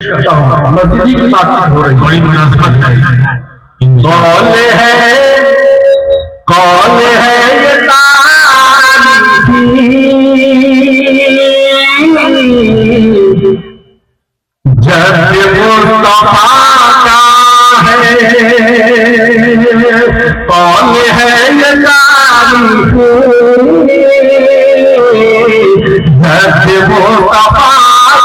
मस्जिद की बात हो रही, बड़ी मुनासिबत है। कौन है ये तारीखी जब मुस्तफा का है। कौन है ये तारीखी जब मुस्तफा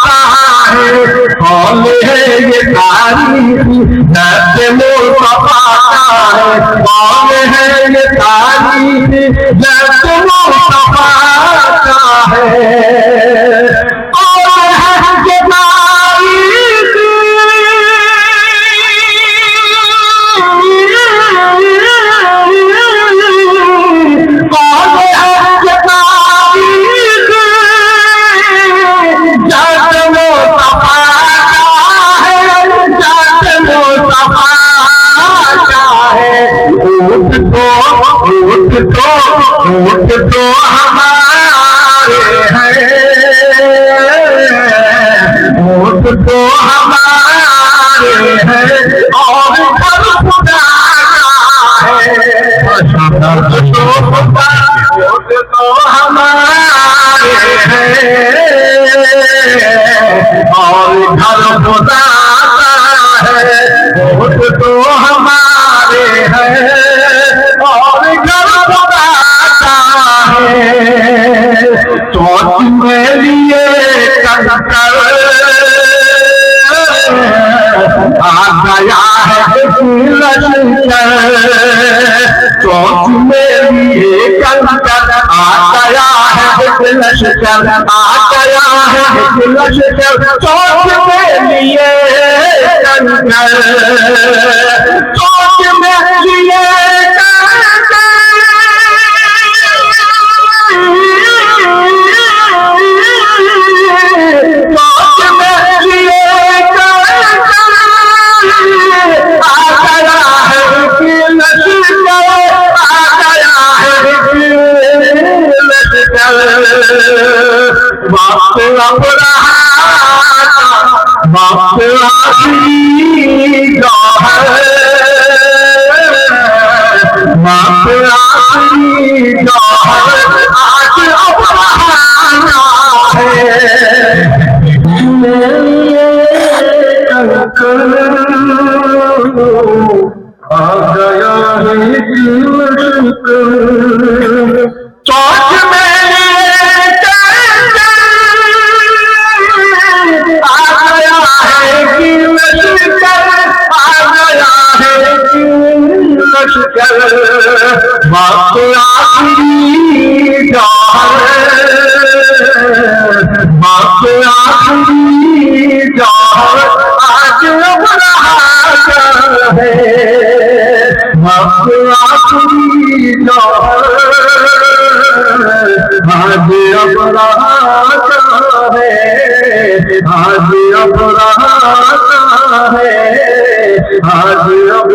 का है। कौन है ये तारीखी जब मुस्तफा का है। कौन है ये तारीखी जब मुस्तफा का है। कौन है ये ऊँट तो हमारे हैं, ऊँट तो हमारे हैं और घर खुदा है। ऊँट तो हमारे हैं और घर खुदा है। ऊँट तो हमारे हैं और घर खुदा चौथ में लिए कंकर आ गया है लश्कर। चौथ में लिए कंकर आ गया है लश्कर। आ गया है लश्कर चौथ में लिए कंकर। चौथ में लिए आ गया है चौथ में आ गया है लश्कर। आ गया है लश्कर। बात आखिरी बात आखिरी आज अब रहा है। बात आखिरी आज अब रहा है। आज अब रहा है। आज अब